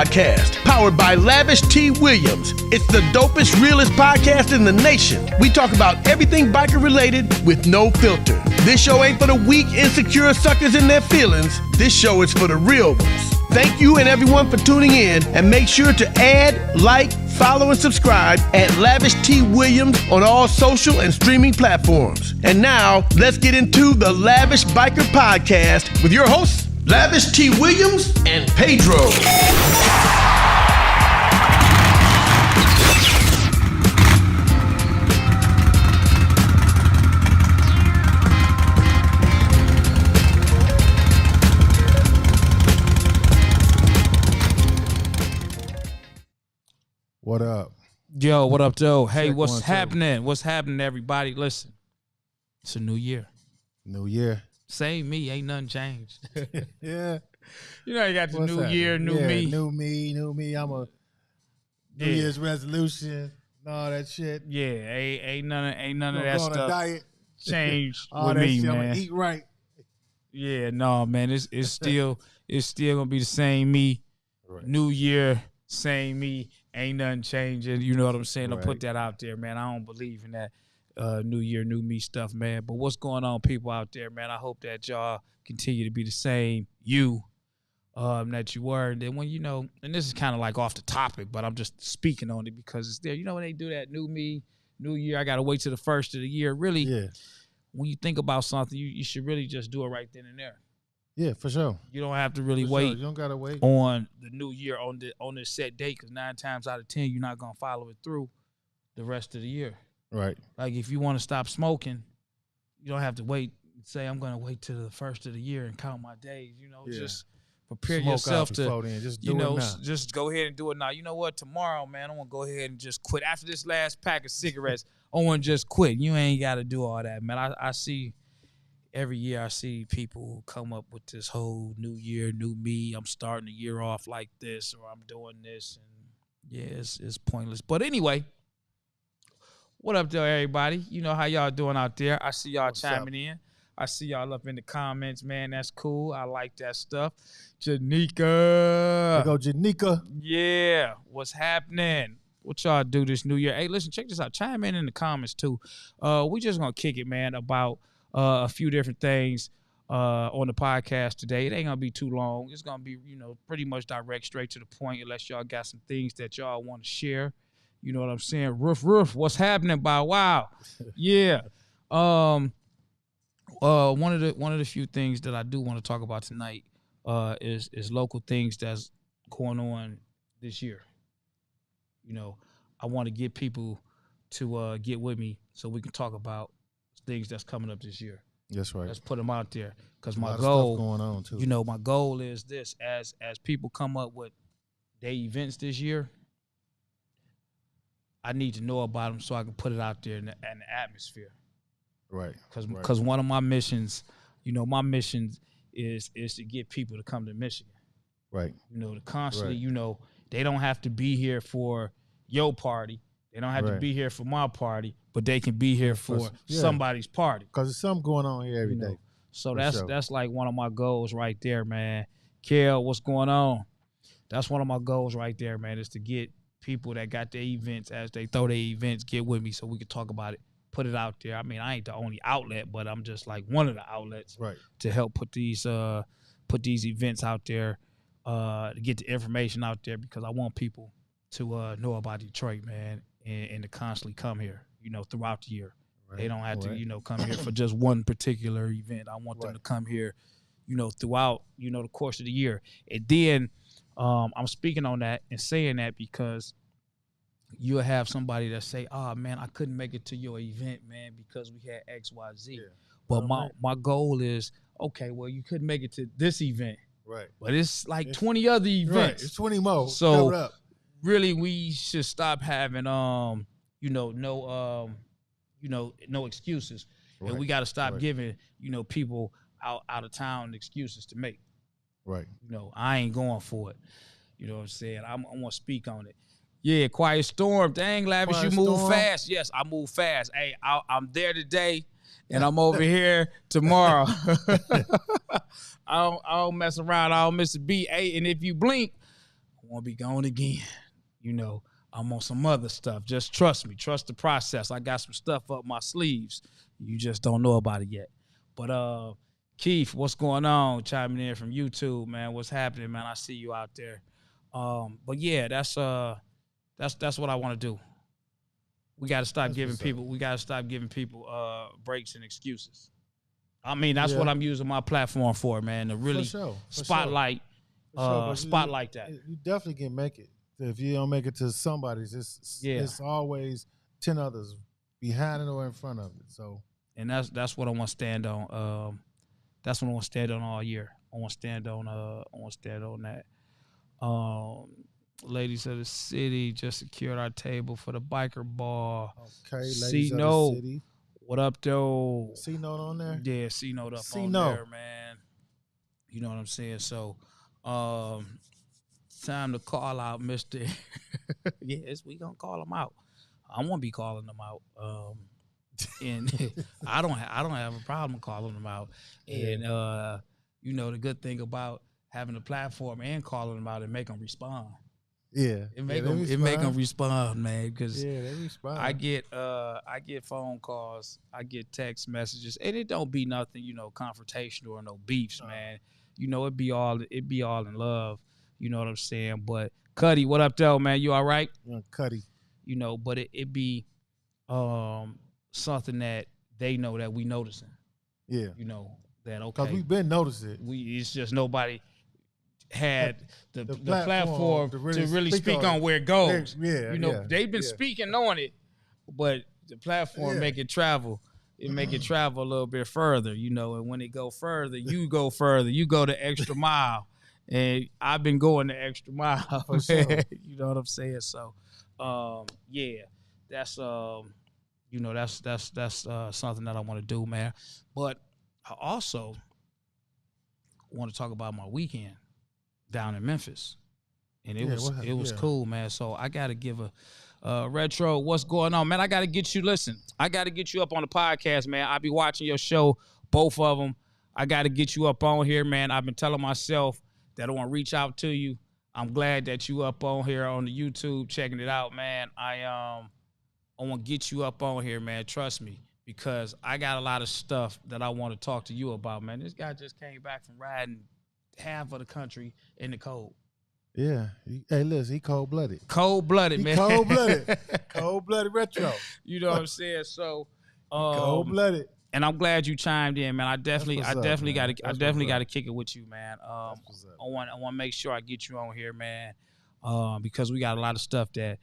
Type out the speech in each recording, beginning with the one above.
Podcast, powered by Lavish T. Williams. It's the dopest, realest podcast in the nation. We talk about everything biker related with no filter. This show ain't for the weak, insecure suckers in their feelings. This show is for the real ones. Thank you and everyone for tuning in, and make sure to add, like, follow, and subscribe at Lavish T. Williams on all social and streaming platforms. And now, let's get into the Lavish Biker Podcast with your hosts, Lavish T. Williams and Pedro. What up? Yo, what up, Joe? Hey, Check what's 1, 2. happening? What's happening, everybody? Listen, it's a new year. New year. Same me, ain't nothing changed. Yeah. You know, you got the What's new happening? year, new Yeah, me. New me. I'm a New Yeah. Year's resolution and all that shit. Yeah, ain't none of Gonna that go on a stuff diet. changed All with that me, shit. I'm man. gonna eat right. Yeah, no, man, it's still gonna be the same me. Right. New year, same me. Ain't nothing changing. You know what I'm saying? I'll Right. put that out there, man. I don't believe in that new year, new me stuff, man. But what's going on, people out there, man? I hope that y'all continue to be the same you that you were. And then when, you know, and this is kind of like off the topic, but I'm just speaking on it because it's there. You know, when they do that new me, new year, I got to wait till the first of the year. Really, Yeah. when you think about something, you should really just do it right then and there. Yeah, for sure. You don't have to really For wait sure. You don't gotta wait. on the new year on this set date, because 9 times out of 10 you're not gonna follow it through the rest of the year. Right. Like if you want to stop smoking, you don't have to wait and say I'm gonna wait till the first of the year and count my days. You know, Yeah. just prepare Smoke yourself out to, before then. Just do you know, it now. just go ahead and do it now. You know what? Tomorrow, man, I want to go ahead and just quit. After this last pack of cigarettes, I want to just quit. You ain't got to do all that, man. I see. Every year I see people come up with this whole new year, new me. I'm starting the year off like this, or I'm doing this. And yeah, it's pointless. But anyway, what up there, everybody? You know how y'all doing out there. I see y'all What's chiming in. I see y'all up in the comments, man. That's cool. I like that stuff. Janika. There go Janika. Yeah. What's happening? What y'all do this new year? Hey, listen, check this out. Chime in the comments, too. We just going to kick it, man, about a few different things on the podcast today. It ain't gonna be too long. It's gonna be, you know, pretty much direct, straight to the point, unless y'all got some things that y'all want to share. You know what I'm saying? Roof, what's happening? Bow wow. Yeah. One of the few things that I do want to talk about tonight is local things that's going on this year. You know, I want to get people to get with me so we can talk about things that's coming up this year. That's right. Let's put them out there, because A lot my of goal, stuff going on too. you know, my goal is this: as people come up with their events this year, I need to know about them so I can put it out there in the atmosphere. Right. Because one of my missions, you know, my mission is to get people to come to Michigan. Right. You know, to constantly, Right. you know, they don't have to be here for your party. They don't have to Right. be here for my party, but they can be here for Yeah. somebody's party. Because there's something going on here every You know, day. So For sure. that's like one of my goals right there, man. Kel, what's going on? That's one of my goals right there, man, is to get people that got their events, as they throw their events, get with me so we can talk about it, put it out there. I mean, I ain't the only outlet, but I'm just like one of the outlets Right. to help put these events out there, to get the information out there, because I want people to know about Detroit, man, and to constantly come here, you know, throughout the year. Right. They don't have to, Right. you know, come here for just one particular event. I want them Right. to come here, you know, throughout, you know, the course of the year. And then I'm speaking on that and saying that because you'll have somebody that say, "Oh man, I couldn't make it to your event, man, because we had X, Y, Z." Yeah. But Right. my goal is, okay, well, you couldn't make it to this event, Right. but it's like It's- 20 other Right. events. It's 20 more. So, Cover it up. really, we should stop having no excuses. And we got to stop Right. giving, you know, people out of town excuses to make. Right. You know, I ain't going for it. You know what I'm saying? I want to speak on it. Yeah, Quiet Storm. Dang, Lavish, Quiet you move Storm. fast. Yes, I move fast. Hey, I'm there today, and I'm over here tomorrow. I don't mess around. I don't miss a beat. Hey, and if you blink, won't be gone again. You know, I'm on some other stuff. Just trust me. Trust the process. I got some stuff up my sleeves. You just don't know about it yet. But Keith, what's going on? Chiming in from YouTube, man. What's happening, man? I see you out there. But yeah, that's what I want to do. We got to stop giving people. We got to stop giving people breaks and excuses. I mean, that's what I'm using my platform for, man. To really spotlight, spotlight that. You definitely can make it. If you don't make it to somebody's, it's always 10 others behind it or in front of it. So, and that's what I want to stand on. That's what I want to stand on all year. I want to stand on. I want to stand on that. Ladies of the City just secured our table for the biker ball. Okay, ladies of the City. What up, though? C-Note on there? Yeah, C-Note up on there, man. You know what I'm saying? So, time to call out Mr. Yes, we gonna call him out. I won't be calling them out. And I don't have a problem calling them out. And you know, the good thing about having a platform and calling them out and make them respond. Yeah, it make them respond, man. Because they respond. I get phone calls, I get text messages, and it don't be nothing, you know, confrontational or no beefs, man. You know, it be all in love. You know what I'm saying? But Cuddy, what up, though, man? You all right? Yeah, Cuddy. You know, but it be something that they know that we noticing. Yeah. You know that okay. Because we've been noticing it. It's just nobody had the platform to really speak on where it goes. Yeah, you know, they've been speaking on it, but the platform make it travel. It make it travel a little bit further, you know, and when it go further, you go further. You go the extra mile. And I've been going the extra mile. For sure. You know what I'm saying? So yeah, that's you know, that's something that I want to do, man. But I also want to talk about my weekend down in Memphis, and it was cool, man. So I got to give a retro. What's going on, man? I got to get you. Listen, I got to get you up on the podcast, man. I be watching your show, both of them. I got to get you up on here, man. I've been telling myself that I want to reach out to you. I'm glad that you up on here on the YouTube checking it out, man. I want to get you up on here, man. Trust me, because I got a lot of stuff that I want to talk to you about, man. This guy just came back from riding half of the country in the cold. Yeah. Hey, listen, he cold-blooded. Cold-blooded, man. Cold-blooded. Cold-blooded retro. You know what I'm saying? So, cold-blooded. And I'm glad you chimed in, man. I definitely got to kick it with you, man. I want to make sure I get you on here, man, because we got a lot of stuff that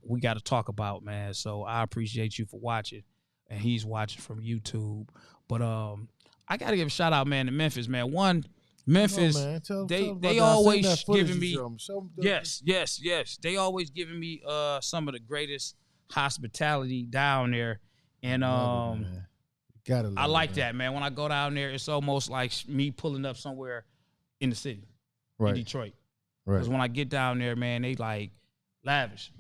we got to talk about, man. So I appreciate you for watching, and he's watching from YouTube. But I got to give a shout out, man, to Memphis, man. Memphis, they always giving me yes. They always giving me some of the greatest hospitality down there, and I like that, man. When I go down there, it's almost like me pulling up somewhere in the city, in Detroit. Because when I get down there, man, they like lavish,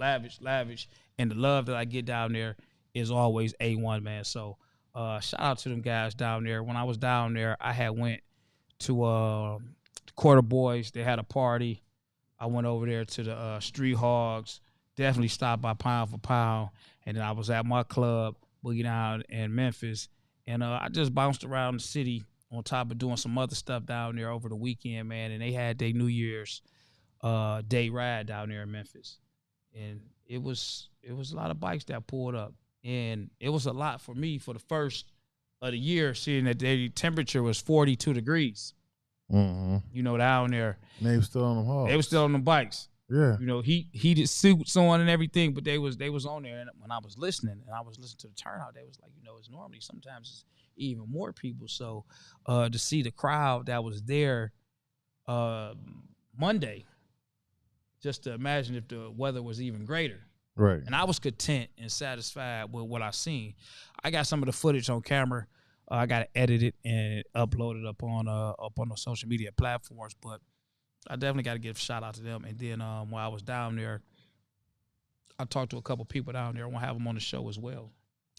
and the love that I get down there is always A1, man. So shout out to them guys down there. When I was down there, I had went to Quarter Boys. They had a party. I went over there to the Street Hogs. Definitely stopped by Pound for Pound, and then I was at my club, Boogie Down in Memphis. And I just bounced around the city on top of doing some other stuff down there over the weekend, man. And they had their New Year's day ride down there in Memphis. And it was a lot of bikes that pulled up. And it was a lot for me for the first of the year, seeing that the temperature was 42 degrees. Mm-hmm. You know, down there. And they were still on them hogs. They were still on them bikes. Yeah. You know, heated suits on and everything, but they was on there. And when I was listening, to the turnout, they was like, you know, it's normally sometimes it's even more people. So to see the crowd that was there Monday, just to imagine if the weather was even greater. Right. And I was content and satisfied with what I seen. I got some of the footage on camera. I got to edit it and upload it up on the social media platforms, but I definitely got to give a shout out to them. And then while I was down there, I talked to a couple people down there. I want to have them on the show as well.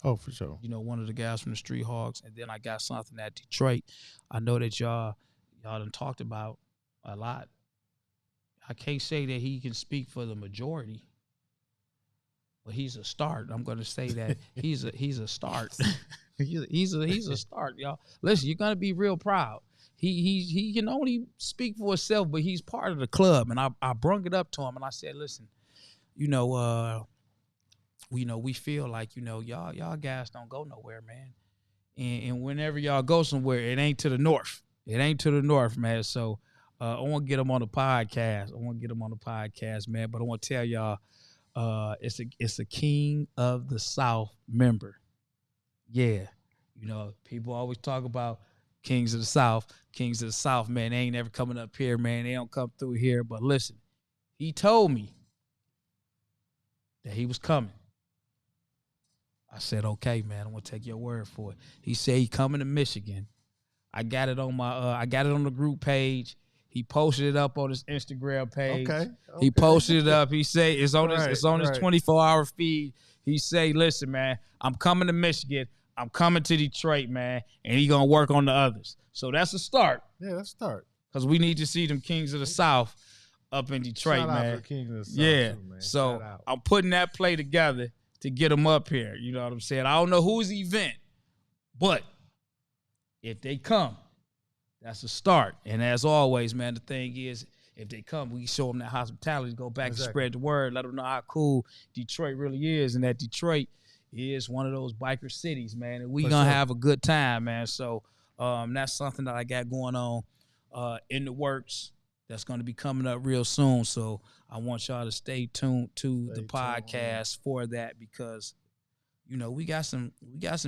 Oh, for sure. You know, one of the guys from the Street Hogs. And then I got something at Detroit. I know that y'all done talked about a lot. I can't say that he can speak for the majority, but he's a start. I'm going to say that he's a start. he's a start, y'all. Listen, you're gonna be real proud. He can only speak for himself, but he's part of the club. And I brung it up to him and I said, listen, we feel like, y'all guys don't go nowhere, man. And whenever y'all go somewhere, it ain't to the north. It ain't to the north, man. So I want to get him on the podcast. Man. But I want to tell y'all, it's a King of the South member. Yeah. People always talk about Kings of the South. Kings of the South, man, they ain't never coming up here, man. They don't come through here. But listen, he told me that he was coming. I said, okay, man, I'm gonna take your word for it. He said he coming to Michigan. I got it on the group page. He posted it up on his Instagram page. Okay. He posted it up. He said it's on his 24-hour feed. He say, listen, man, I'm coming to Michigan. I'm coming to Detroit, man, and he gonna work on the others. So that's a start. Yeah, that's a start. Because we need to see them Kings of the South up in Detroit, Shout man. Out for Kings of the South yeah. Too, man. So I'm putting that play together to get them up here. You know what I'm saying? I don't know whose event, but if they come, that's a start. And as always, man, the thing is, if they come, we show them that hospitality, go back and spread the word, let them know how cool Detroit really is, and that Detroit is one of those biker cities, man, and we gonna have a good time, man. So that's something that I got going on in the works that's going to be coming up real soon. So I want y'all to stay tuned to the podcast for that, because we got some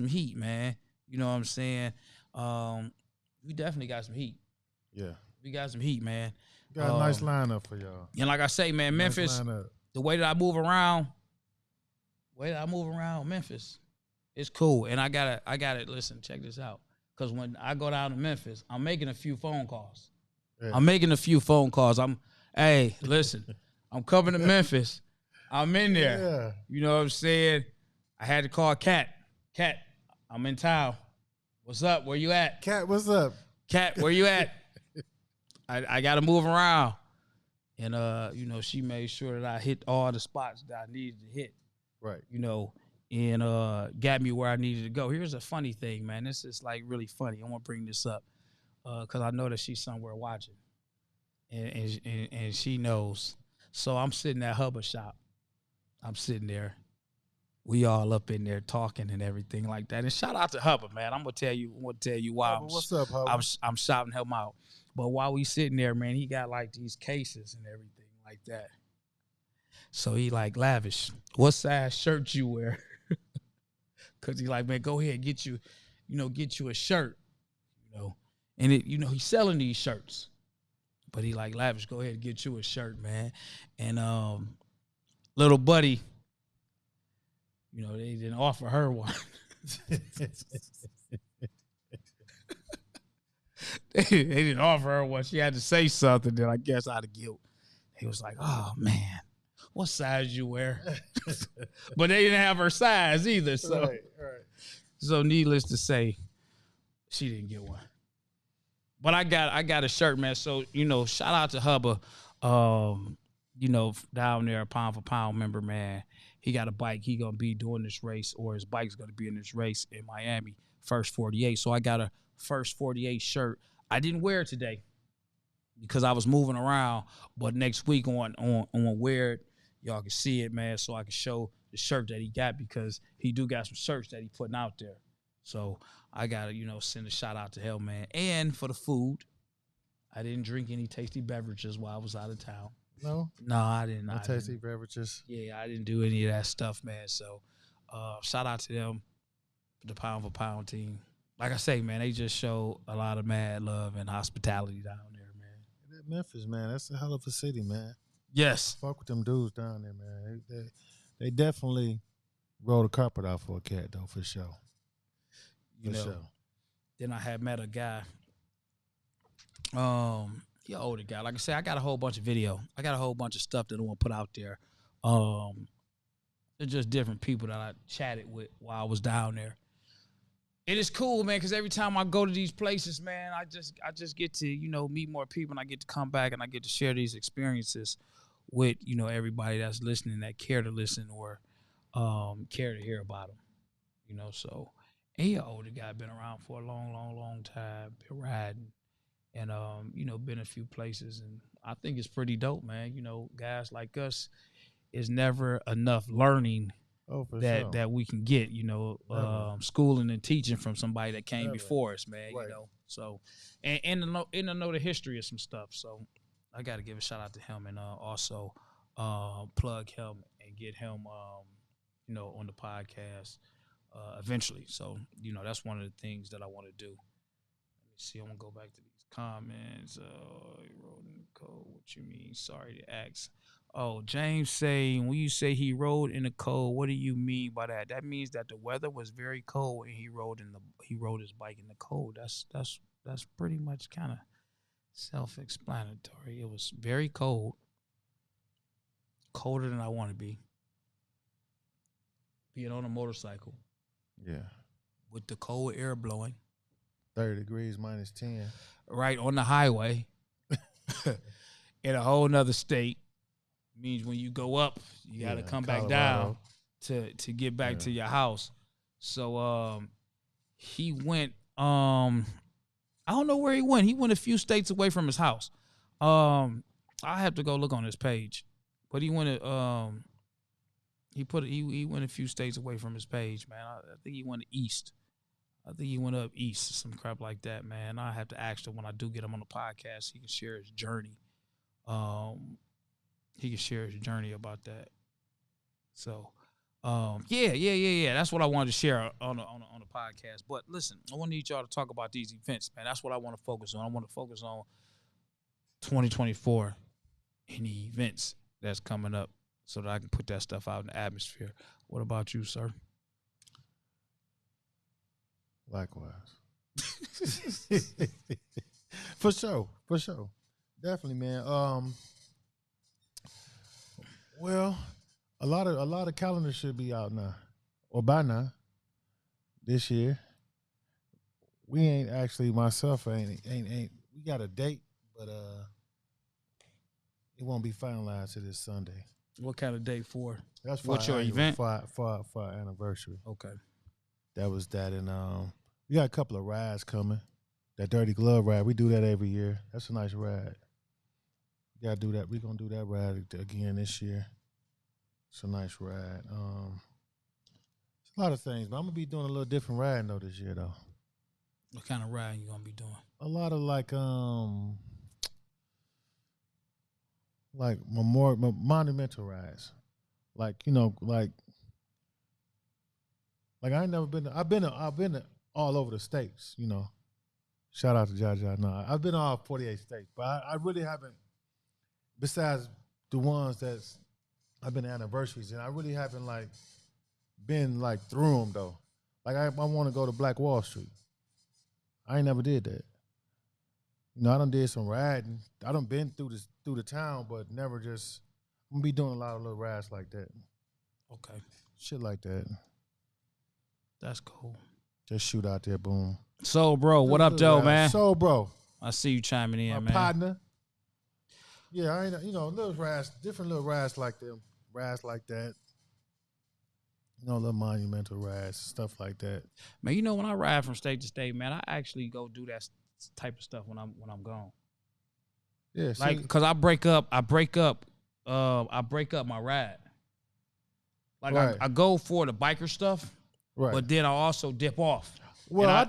heat, man. You know what I'm saying? We definitely got some heat. Yeah, we got some heat, man. Got a nice lineup for y'all. And like I say, man, Memphis, the way that I move around, Memphis, it's cool. And I gotta listen, check this out. Because when I go down to Memphis, I'm making a few phone calls. Yeah. Hey, listen, I'm coming to Memphis. I'm in there. Yeah. You know what I'm saying? I had to call Cat. Cat, I'm in town. What's up? Where you at? Cat, what's up? Cat, where you at? I got to move around. And, she made sure that I hit all the spots that I needed to hit. Right. And got me where I needed to go. Here's a funny thing, man. This is, like, really funny. I want to bring this up because I know that she's somewhere watching. And she knows. So I'm sitting at Hubba Shop. I'm sitting there. We all up in there talking and everything like that. And shout out to Hubba, man. I'm gonna tell you why. What's up, Hubba? I'm shouting him out. But while we sitting there, man, he got like these cases and everything like that. So he like, Lavish, what size shirt you wear? Cause he like, man, go ahead, get you a shirt. And he's selling these shirts. But he like, Lavish, go ahead and get you a shirt, man. And little buddy, they didn't offer her one. They didn't offer her one. She had to say something. Then I guess out of guilt, he was like, "Oh man, what size you wear?" But they didn't have her size either. So, right. So needless to say, she didn't get one. But I got a shirt, man. So shout out to Hubba. Down there, pound for pound member, man. He got a bike. He gonna be doing this race, or his bike's gonna be in this race in Miami, First 48. So I got a First 48 shirt. I didn't wear it today because I was moving around. But next week on wear it, y'all can see it, man. So I can show the shirt that he got, because he do got some shirts that he putting out there. So I gotta send a shout out to him, man. And for the food, I didn't drink any tasty beverages while I was out of town. No, I didn't. No tasty beverages. Yeah, I didn't do any of that stuff, man. So, shout out to them, the pound for pound team. Like I say, man, they just show a lot of mad love and hospitality down there, man. Memphis, man, that's a hell of a city, man. Yes. Fuck with them dudes down there, man. They definitely roll the carpet out for a cat, though, for sure. Sure. Then I had met a guy. He an older guy. Like I said, I got a whole bunch of video. I got a whole bunch of stuff that I want to put out there. They're just different people that I chatted with while I was down there. It is cool, man, because every time I go to these places, man, I just get to, meet more people, and I get to come back and I get to share these experiences with, everybody that's listening, that care to listen or care to hear about them, so. And you're an older guy, been around for a long, long, long time, been riding and, been a few places. And I think it's pretty dope, man. Guys like us, it's never enough learning that we can get, schooling and teaching from somebody that came before us, man, right. So, and to know the history of some stuff. So I got to give a shout out to him and also plug him and get him, on the podcast. Eventually. So, that's one of the things that I want to do. Let me see. I'm going to go back to these comments. He wrote in the code. What you mean? Sorry to ask. Oh, James saying, when you say he rode in the cold, what do you mean by that? That means that the weather was very cold and he rode his bike in the cold. That's pretty much kind of self-explanatory. It was very cold. Colder than I want to be. Being on a motorcycle. Yeah. With the cold air blowing. 30 degrees minus 10. Right on the highway. In a whole nother state. Means when you go up, you got to come back down to get back to your house. So he went, I don't know where he went. He went a few states away from his house. I have to go look on his page. But he went he went a few states away from his page, man. I think he went east. I think he went up east, some crap like that, man. I have to ask him when I do get him on the podcast. He can share his journey. He can share his journey about that. So, yeah. That's what I wanted to share on the podcast. But listen, I want to need y'all to talk about these events, man. That's what I want to focus on. I want to focus on 2024 and the events that's coming up, so that I can put that stuff out in the atmosphere. What about you, sir? Likewise. For sure. Definitely, man. Well, a lot of calendars should be out now, or by now, this year. We ain't actually, myself ain't. We got a date, but it won't be finalized till this Sunday. What kind of date for? That's for what's your event? For our anniversary. Okay. That was that, and we got a couple of rides coming. That Dirty Glove ride, we do that every year. That's a nice ride. We gotta do that. We're gonna do that ride again this year. It's a nice ride. It's a lot of things, but I'm gonna be doing a little different riding though this year though. What kind of riding you gonna be doing? A lot of like more monumental rides, like like I ain't never been. I've been all over the states. Shout out to Jaja. No, I've been all 48 states, but I really haven't. Besides the ones that's I've been anniversaries, and I really haven't been through them though. I want to go to Black Wall Street. I ain't never did that. I done did some riding. I done been through the town, but never just. I'm gonna be doing a lot of little rides like that. Okay. Shit like that. That's cool. Just shoot out there, boom. So, bro, what up, Joe, man? So, bro. I see you chiming in, my man. Partner. Yeah, I ain't, little rides, different little rides like them, rides like that. Little monumental rides, stuff like that. Man, when I ride from state to state, man, I actually go do that type of stuff when I'm gone. Yeah, because I break up my ride. Right. I go for the biker stuff, right? But then I also dip off. Well, I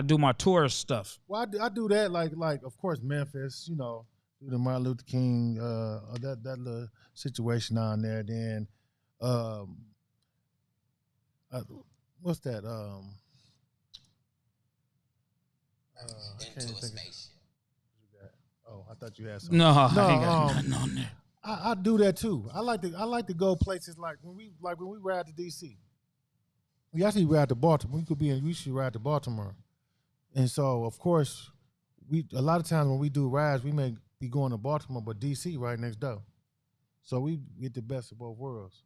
do my tourist stuff. Well, I do that like of course Memphis, do the Martin Luther King, that little situation on there. Then, what's that? Into a spaceship. Oh, I thought you had something. No, I ain't got nothing on there. I do that too. I like to go places like when we ride to DC. We actually ride to Baltimore. We should ride to Baltimore. And so of course a lot of times when we do rides, we may be going to Baltimore, but DC right next door. So we get the best of both worlds.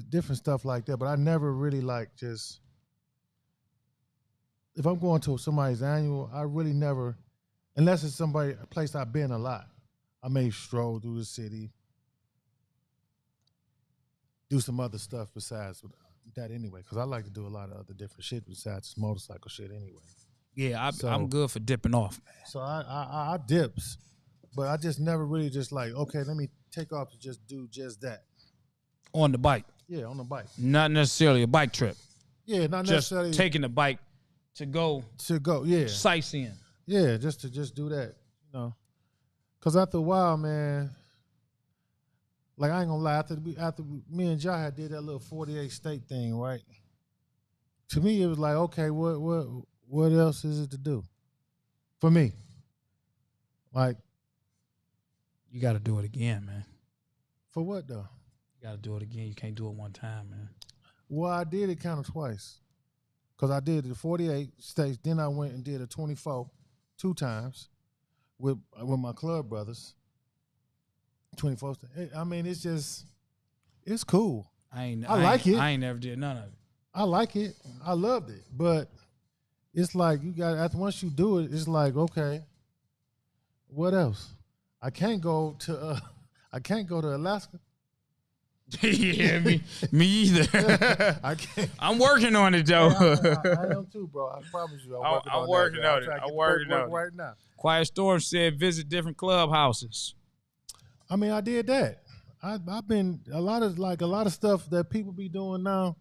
Different stuff like that. But I never really just if I'm going to somebody's annual, I really never, unless it's a place I've been a lot, I may stroll through the city, do some other stuff besides that anyway, because I like to do a lot of other different shit besides this motorcycle shit anyway. Yeah, I'm good for dipping off, man. So I dips, but I just never really just like, okay, let me take off to just do just that. On the bike. Yeah, on the bike. Not necessarily a bike trip. Yeah, not Just necessarily taking the bike to go yeah. sightseeing. Yeah, just to do that, you know. Cause after a while, man, like I ain't gonna lie, after me and Ja had did that little 48 state thing, right? To me, it was like, okay, what else is it to do? For me. Like, You got to do it again, man. for what though? You got to do it again. You can't do it one time, man. Well, I did it kind of twice. Because I did the 48 states, then I went and did a 24 2 times with my club brothers. 24 states. I mean, it's cool. I like it. I ain't never did none of it. I like it. I loved it. But it's like once you do it, it's like, okay, what else? I can't go to Alaska. Yeah, me either. I can't. I'm working on it, though. I am too, bro. I promise you. I'm working on it. I'm working on it right now. Quiet Storm said visit different clubhouses. I mean, I did that. I've been a lot of stuff that people be doing now.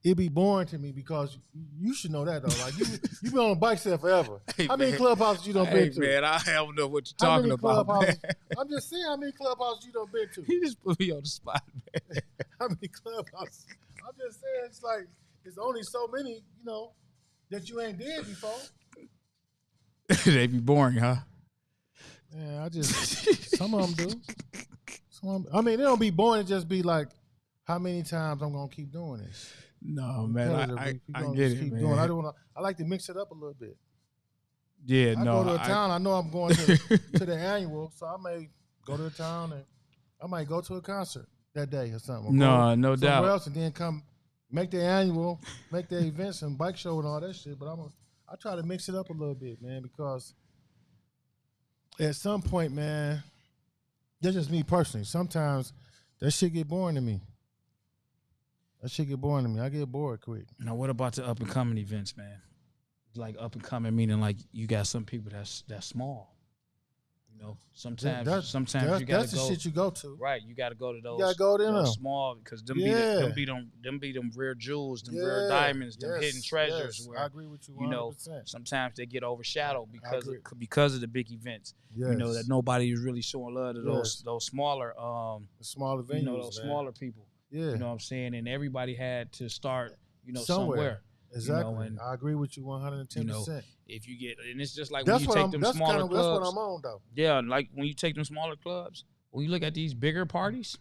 It be boring to me because you should know that though. Like you been on a bike set forever. How many clubhouses you done been to? Man, I don't know what you're talking about. Man. I'm just saying how many clubhouses you done been to. You just put me on the spot, man. How many clubhouses? I'm just saying it's like there's only so many, that you ain't did before. They be boring, huh? Yeah, some of them do. I mean, it don't be boring. It just be like, how many times I'm gonna keep doing this? No, man, I get it, man. I like to mix it up a little bit. Yeah, I go to a town. I know I'm going to the annual, so I may go to the town and I might go to a concert that day or something. No doubt. Somewhere else, and then come make the annual, make the events and bike show and all that shit. But I try to mix it up a little bit, man, because at some point, man, that's just me personally. Sometimes that shit get boring to me. I get bored quick. Now, what about the up and coming events, man? Like up and coming, meaning like you got some people that's small. Sometimes you got to go. That's the shit you go to. Right, you got to go to those. You got to go to those small because them be them rare jewels, them rare diamonds, them hidden treasures. Yes. Where, I agree with you 100%. Sometimes they get overshadowed because of the big events. Yes. That nobody is really showing love to those smaller the smaller venues, those smaller people. Yeah, you know what I'm saying, and everybody had to start somewhere. Exactly, and I agree with you 110%. If you get, and it's just like when you take them smaller clubs. That's what I'm on though. Yeah, like when you take them smaller clubs, when you look at these bigger parties,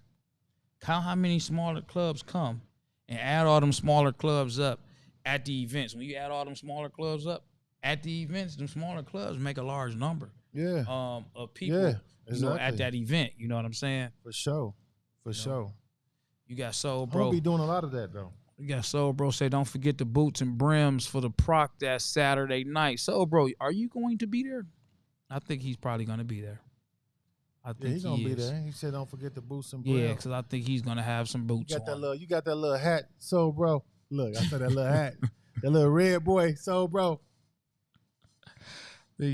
count how many smaller clubs come, and add all them smaller clubs up at the events. When you add all them smaller clubs up at the events, them smaller clubs make a large number. Yeah. Of people. Yeah, exactly. At that event. You know what I'm saying? For sure. Sure. You got Soul Bro. I'm gonna be doing a lot of that though. You got Soul Bro say, don't forget the boots and brims for the proc that Saturday night. Soul Bro, are you going to be there? I think he's probably going to be there. I think he's going to be there. He said, don't forget the boots and brims. Yeah, because I think he's going to have some boots you got that little hat, Soul Bro. Look, I said that little hat. That little red boy, Soul Bro. I think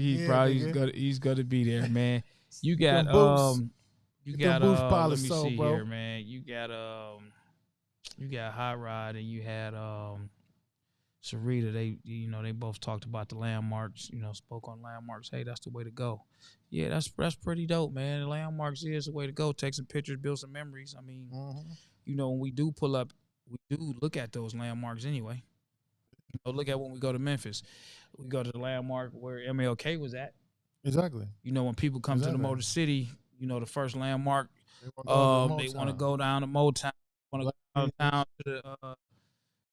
he's gonna be there, man. You got let me see here, man. You got Hot Rod and you had Sarita. They both talked about the landmarks. Spoke on landmarks. Hey, that's the way to go. Yeah, that's pretty dope, man. The landmarks is the way to go. Take some pictures, build some memories. I mean, when we do pull up, we do look at those landmarks anyway. Look at when we go to Memphis. We go to the landmark where MLK was at. Exactly. When people come to the Motor City, the first landmark, they want to go down to Motown. Want to go down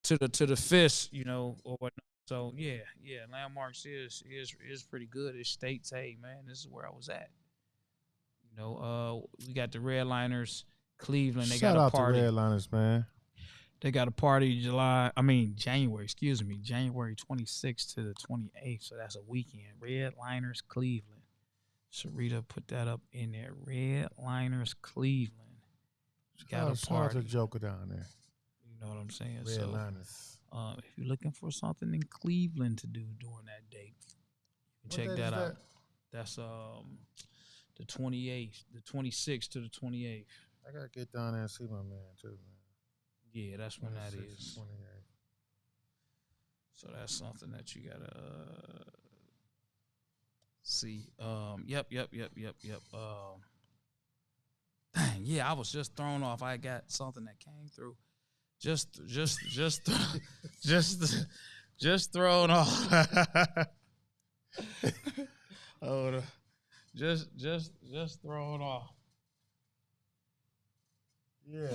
to the Fist, or whatnot. So yeah, landmarks is pretty good. It states, hey man, this is where I was at. We got the Redliners, Cleveland. They got a party. Shout out to Redliners, man. They got a party January 26th to the 28th. So that's a weekend. Redliners, Cleveland. Sharita put that up in there. Redliners, Cleveland. Got a Shout out party. to Joker down there. You know what I'm saying? Redliners. If you're looking for something in Cleveland to do during that date, check that out. That's the 28th, the 26th to the 28th. I gotta get down there and see my man too, man. Yeah, that's when that is. 28. So that's something that you gotta see. Yep. Dang, yeah, I was just thrown off. I got something that came through. Just thrown off. Hold on. Just thrown off. Yeah.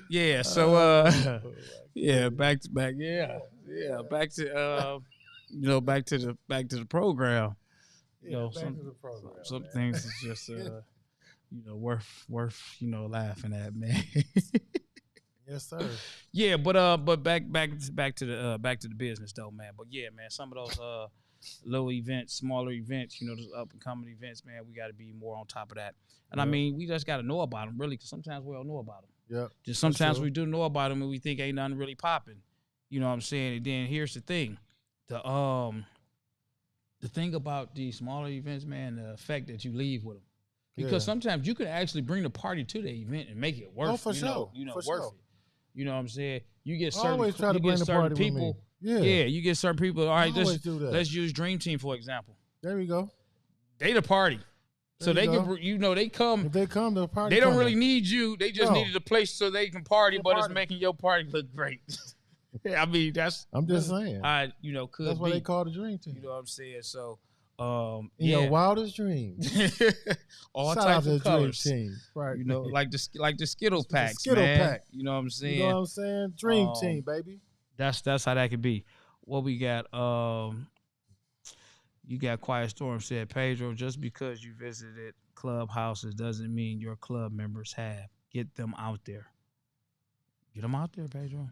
Yeah, so yeah, back to back to the program. You know, some things is just worth laughing at, man. Yes, sir. Yeah, but back to the business though, man. But yeah, man, some of those little events, smaller events, those up and coming events, man, we got to be more on top of that. And I mean, we just got to know about them, really, because sometimes we don't know about them. Yeah. Just sometimes we do know about them and we think ain't nothing really popping. You know what I'm saying? And then here's the thing, the thing about these smaller events, man, the effect that you leave with them. Because sometimes you can actually bring the party to the event and make it worth. For sure. Worth it. You know what I'm saying? You get certain, always try to bring the party people. With me. Yeah, you get certain people. All right, let's use Dream Team for example. There we go. They the party. So they can, they come. If they come, the party. They don't really need you. They just needed a place so they can party, but it's making your party look great. I mean, I'm just saying. Could that's why they call the Dream Team. You know what I'm saying? So, in your wildest dreams, all types of colors. Dream Team, right? Like the Skittle packs, Skittle man. pack. You know what I'm saying? You know what I'm saying? Dream Team, baby. That's how that could be. What we got? You got Quiet Storm said, Pedro, just because you visited clubhouses doesn't mean your club members have. Get them out there. Get them out there, Pedro.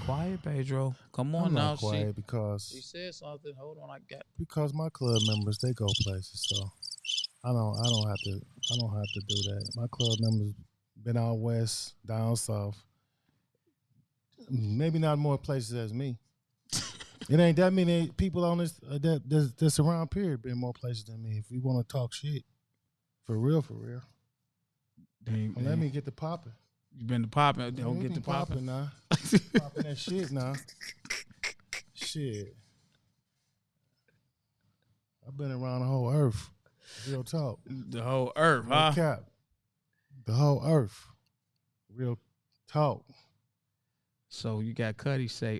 Quiet, Pedro. Come on now. Not quiet because he said something. Hold on, because my club members, they go places, so I don't have to do that. My club members been out west, down south, maybe not more places as me. It ain't that many people on this that's around. Period, been more places than me. If we want to talk shit, for real. Dang, well, let me get the popping. You been to popping? Don't get the popping now. Popping that shit now. Shit. I've been around the whole earth. Real talk. The whole earth, no huh? Cap. The whole earth. Real talk. So you got Cuddy say,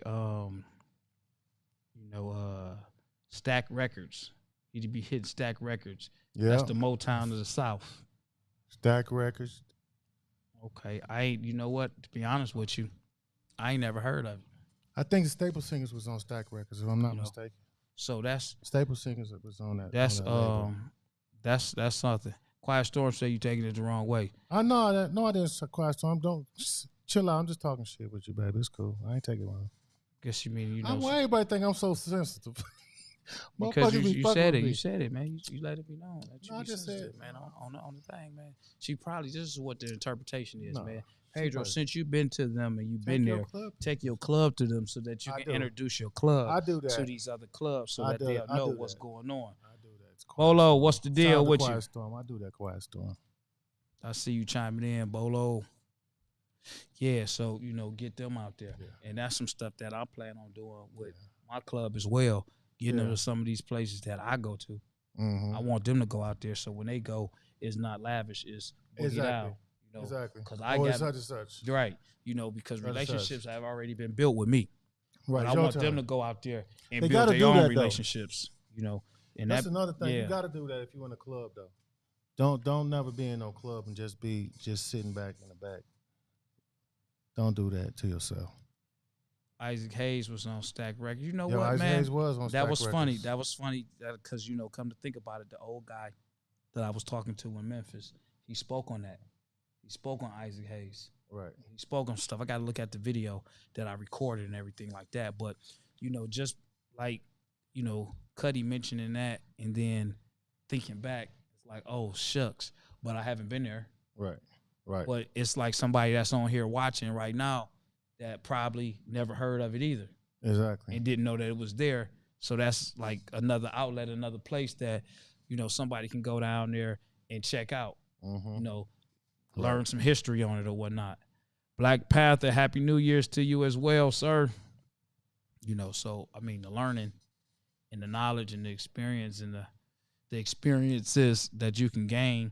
Stack Records. He'd be hitting Stack Records. Yeah. That's the Motown of the South. Stack Records. Okay. You know what? To be honest with you, I ain't never heard of it. I think the Staple Singers was on Stack Records, if I'm not mistaken. So that's Staple Singers was on that. That's something. Quiet Storm say you taking it the wrong way. I know that. No, I didn't. Quiet Storm. Don't chill out. I'm just talking shit with you, baby. It's cool. I ain't taking it wrong. Guess you mean why everybody think I'm so sensitive? Because you said it. You said it, man. You let it be known that you I just said, man, on the thing, man. She probably, this is what the interpretation is, man. Pedro, since you've been to them and you've been there, take your club to them so that you can introduce your club to these other clubs so that they'll know what's going on. I do that. Bolo, what's the deal with you? Quiet Storm. I do that, Quiet Storm. I see you chiming in, Bolo. Yeah, so, get them out there. Yeah. And that's some stuff that I plan on doing with my club as well, getting them to some of these places that I go to. Mm-hmm. I want them to go out there so when they go, it's not lavish, it's boogie down. Exactly. Because I got such and such. Right. Because relationships have already been built with me. Right. But I want them to go out there and build their own relationships. And that's another thing. You got to do that if you're in a club, though. Don't never be in no club and just sitting back in the back. Don't do that to yourself. Isaac Hayes was on Stack Records. You know Yo, what, Isaac man? Hayes was on That Stack was funny. Records. That was funny because, come to think about it, the old guy that I was talking to in Memphis, he spoke on that. He spoke on Isaac Hayes. Right. He spoke on stuff. I got to look at the video that I recorded and everything like that. But, just like, Cuddy mentioning that and then thinking back, it's like, oh, shucks. But I haven't been there. Right. Right. But it's like somebody that's on here watching right now that probably never heard of it either. Exactly. And didn't know that it was there. So that's like another outlet, another place that, somebody can go down there and check out, learn some history on it or whatnot. Black Panther, Happy New Year's to you as well, sir. So, I mean, the learning and the knowledge and the experience and the experiences that you can gain.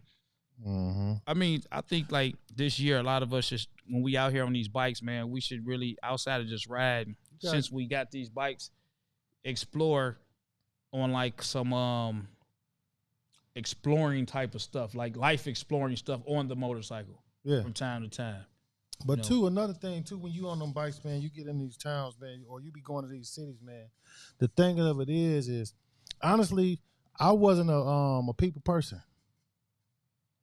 I mean, I think like this year, a lot of us just, when we out here on these bikes, man, we should really, outside of just riding, since we got these bikes, explore on like some exploring type of stuff, like life exploring stuff on the motorcycle from time to time. But too, another thing too, when you on them bikes, man, you get in these towns, man, or you be going to these cities, man. The thing of it is honestly, I wasn't a people person.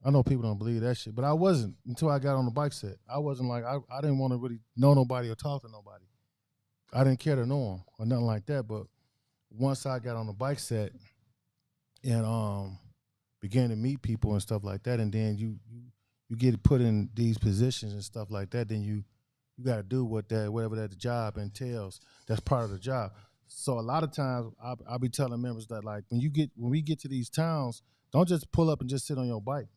I know people don't believe that shit, but I wasn't until I got on the bike set. I wasn't like, I didn't want to really know nobody or talk to nobody. I didn't care to know them or nothing like that. But once I got on the bike set and began to meet people and stuff like that, and then you get put in these positions and stuff like that, then you got to do whatever that the job entails. That's part of the job. So a lot of times I'll be telling members that, like, when we get to these towns, don't just pull up and just sit on your bike.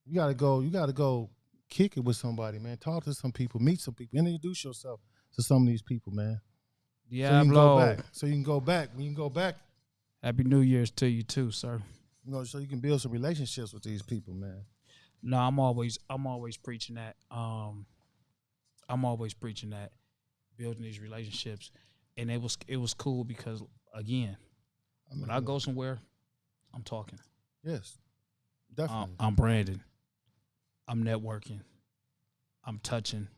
You gotta go kick it with somebody, man. Talk to some people, meet some people, introduce yourself to some of these people, man. Yeah, so you can go back. So you can go back. When you can go back, Happy New Year's to you too, sir. So you can build some relationships with these people, man. No, I'm always preaching that. I'm always preaching that, building these relationships, and it was cool because, again, when I go somewhere, I'm talking. Yes, definitely. I'm branding. I'm networking. I'm touching.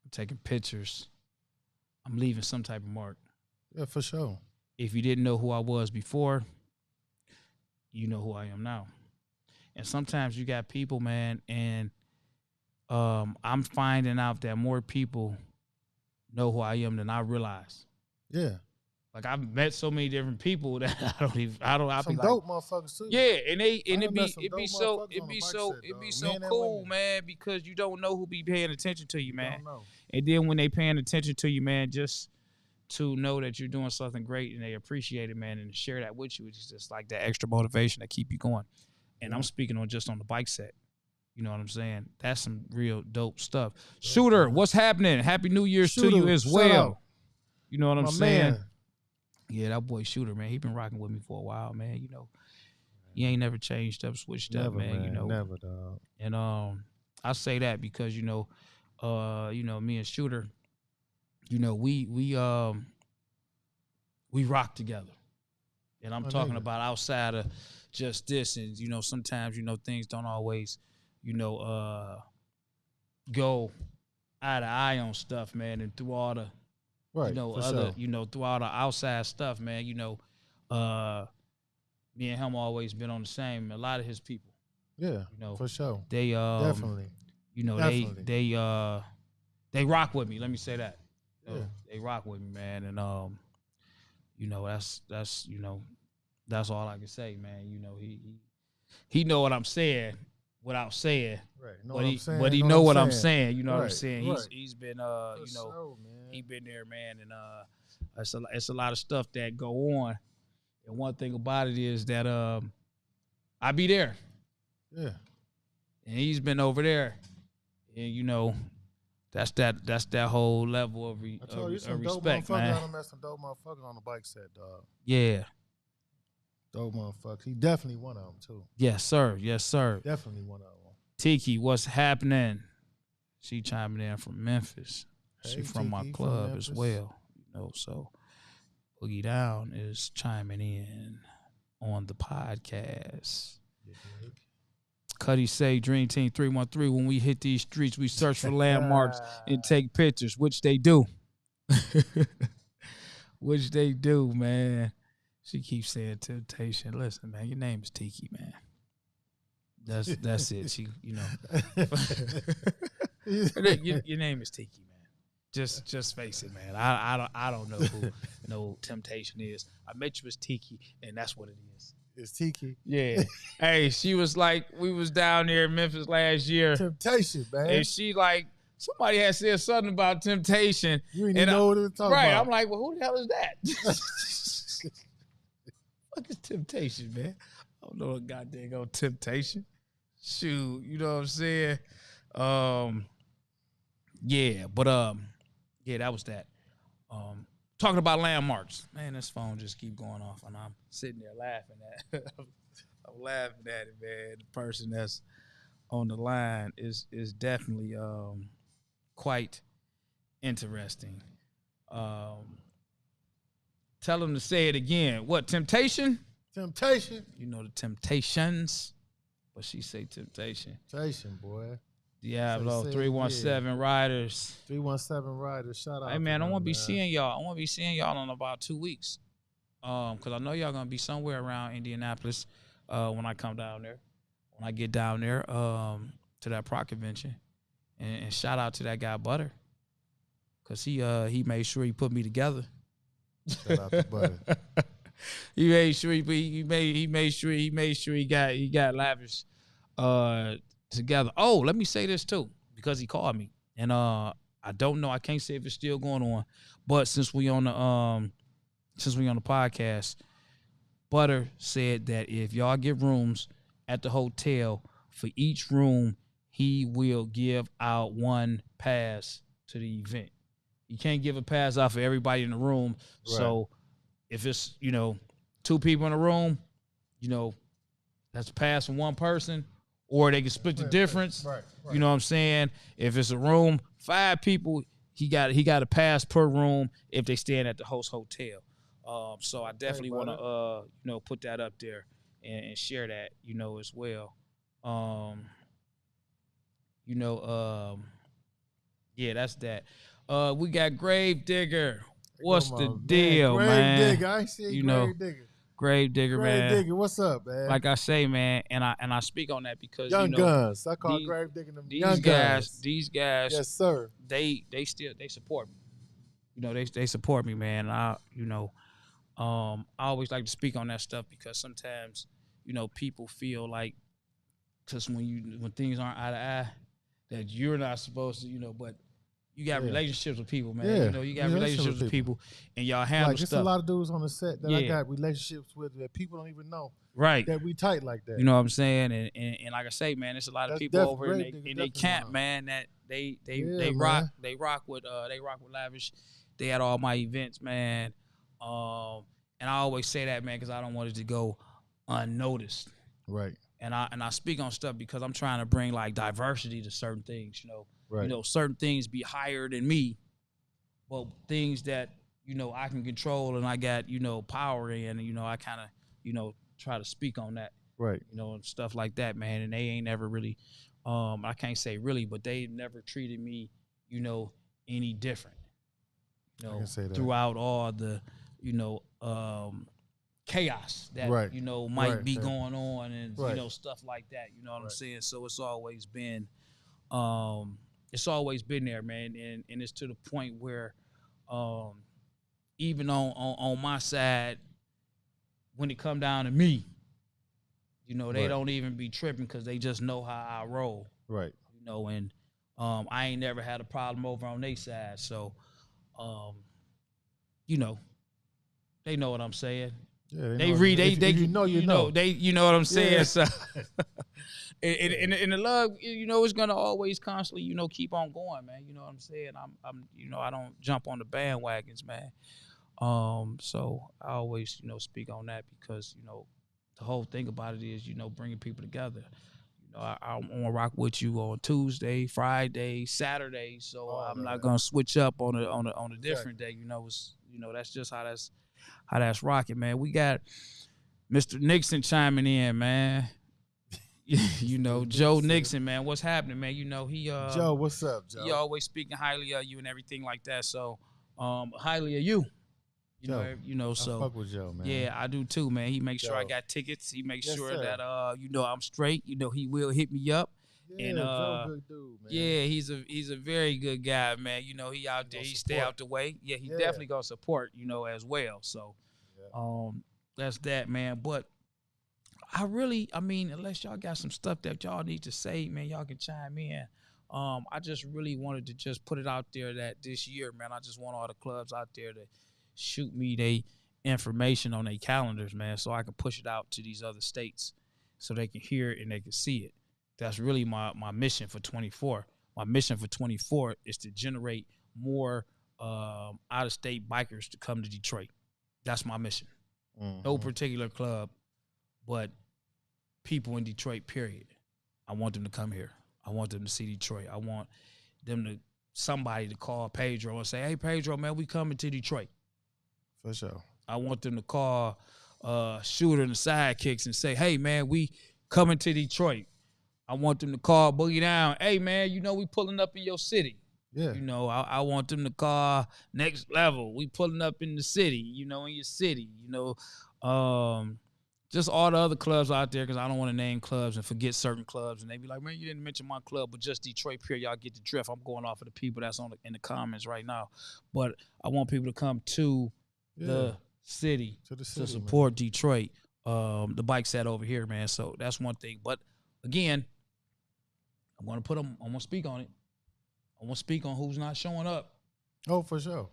I'm taking pictures. I'm leaving some type of mark. Yeah, for sure. If you didn't know who I was before, you know who I am now. And sometimes you got people, man, and I'm finding out that more people know who I am than I realize. Yeah. Like, I've met so many different people that I'll some be like, dope motherfuckers too. yeah, and it be so cool, man, because you don't know who be paying attention to you, man. And then when they paying attention to you, man, just to know that you're doing something great and they appreciate it, man, and to share that with you, it's just like that extra motivation that keep you going. And I'm speaking on just on the bike set. You know what I'm saying? That's some real dope stuff. Shooter, what's happening? Happy New Year's to you as well. You know what I'm saying? Man. Yeah, that boy Shooter, man, he been rocking with me for a while, man. He ain't never changed up, switched up, man. Never, dog. And I say that because me and Shooter, we rock together, and I'm talking about outside of just this, and sometimes things don't always go eye to eye on stuff, man, and through all the through all the outside stuff, man, me and him always been on the same. A lot of his people, for sure, they definitely, they rock with me. Let me say that. They rock with me, man, and that's all I can say, man. He know what I'm saying without saying. Right. But he know what I'm saying. You know what I'm saying? Right. He's been man. he been there, man, and it's a lot of stuff that go on. And one thing about it is that I be there. Yeah. And he's been over there. And that's that whole level of respect, man. I met some dope motherfuckers on the bike set, dog. Yeah. Dope motherfuckers. He definitely one of them too. Yes, sir. Yes, sir. Definitely one of them. Tiki, what's happening? She chiming in from Memphis. She from my club as well. So Boogie Down is chiming in on the podcast. Cuddy say Dream Team 313. When we hit these streets, we search for landmarks and take pictures, which they do. Which they do, man. She keeps saying Temptation. Listen, man, your name is Tiki, man. That's it. She, your name is Tiki, man. Just face it, man. I don't know who no Temptation is. I met you as Tiki, and that's what it is. It's Tiki. Yeah. Hey, she was like, we was down there in Memphis last year. Temptation, man. And she like, somebody had said something about Temptation. You didn't know what it was talking about. Right. I'm like, well, who the hell is that? What is Temptation, man? I don't know a goddamn Temptation. Shoot, you know what I'm saying? Yeah, that was that. Talking about landmarks. Man, this phone just keep going off, and I'm sitting there laughing at I'm laughing at it, man. The person that's on the line is definitely quite interesting. Tell them to say it again. What, Temptation? Temptation. You know the Temptations, but she say Temptation. Temptation, boy. Diablo, 317 Riders. 317 Riders, shout out. Hey, man, I want to be seeing y'all. I want to be seeing y'all in about 2 weeks. Because I know y'all going to be somewhere around Indianapolis when I come down there. When I get down there to that Proc convention. And shout out to that guy, Butter. Because he made sure he put me together. Shout out to Butter. He made sure he got Lavish together. Oh, let me say this too, because he called me, and I don't know. I can't say if it's still going on, but since we on the podcast, Butter said that if y'all get rooms at the hotel, for each room he will give out one pass to the event. You can't give a pass out for everybody in the room. Right. So if it's 2 people in the room, that's a pass from one person. Or they can split the difference. Right. You know what I'm saying? If it's a room, 5 people, he got a pass per room if they staying at the host hotel. So I definitely want to put that up there and share that as well. Yeah, that's that. We got Grave Digger. What's the deal, man? Grave Digger, I ain't seen Grave Digger. Grave Digger, man. Grave Digger, what's up, man? Like I say, man, and I speak on that because Young Guns. I call Grave Digger them Young Guns. These guys, yes, sir. They support me. They support me, man. I always like to speak on that stuff because sometimes people feel like because when things aren't eye to eye that you're not supposed to but. You got relationships with people, man. Yeah. You got relationships with people, and y'all handle stuff. There's a lot of dudes on the set that I got relationships with that people don't even know. Right. That we tight like that. You know what I'm saying? And like I say, man, there's a lot of people over in they camp, man, that they rock with Lavish. They had all my events, man. And I always say that, man, because I don't want it to go unnoticed. Right. And I speak on stuff because I'm trying to bring like diversity to certain things, Right. Certain things be higher than me, but things that, I can control and I got, power in, and, I kind of, try to speak on that. Right. And stuff like that, man. And they ain't never really, I can't say really, but they never treated me, any different, I can say that. throughout all the, chaos that, might be going on and, stuff like that. You know what I'm saying? So it's always been there, man, and it's to the point where even on my side, when it come down to me, they don't even be tripping because they just know how I roll. Right. And I ain't never had a problem over on their side. So, they know what I'm saying. Yeah, they read. They you know. They what I'm saying. Yeah. So, and the love, it's gonna always constantly, keep on going, man. You know what I'm saying? I'm I don't jump on the bandwagons, man. So I always, speak on that because, the whole thing about it is, bringing people together. I want to rock with you on Tuesday, Friday, Saturday. So I'm not gonna switch up on a different day. That's just how that's rocking, man. We got Mr. Nixon chiming in, man. You know, Joe Nixon, man, what's happening, man? You know, he Joe, what's up, Joe? He always speaking highly of you and everything like that. So, highly of you. I fuck with Joe, man. Yeah, I do too, man. He makes sure I got tickets. He makes sure sir. that I'm straight. You know, he will hit me up. Yeah, And Joe, good dude, man. yeah, he's a very good guy, man. You know, he out there, he stay out the way. Yeah, he definitely gonna support, you know, as well. So, that's that, man. But I mean, unless y'all got some stuff that y'all need to say, man, y'all can chime in. I just really wanted to just put it out there that this year, man, I just want all the clubs out there to shoot me their information on their calendars, man, so I can push it out to these other states so they can hear it and they can see it. That's really my mission for 24. My mission for 24 is to generate more out-of-state bikers to come to Detroit. That's my mission. No particular club, but people in Detroit, period. I want them to come here. I want them to see Detroit. I want somebody to call Pedro and say, hey, Pedro, man, we coming to Detroit. For sure. I want them to call Shooter and the Sidekicks and say, hey, man, we coming to Detroit. I want them to call Boogie Down. Hey, man, you know we pulling up in your city. Yeah. You know, I want them to call Next Level. We pulling up in the city, you know, in your city. You know, just all the other clubs out there, because I don't want to name clubs and forget certain clubs. And they be like, man, you didn't mention my club, but just Detroit, period. Y'all get the drift. I'm going off of the people that's in the comments right now. But I want people to come to the city to support, man. Detroit. The bike set over here, man. So that's one thing. But again, I'm gonna speak on it. I want to speak on who's not showing up. Oh, for sure.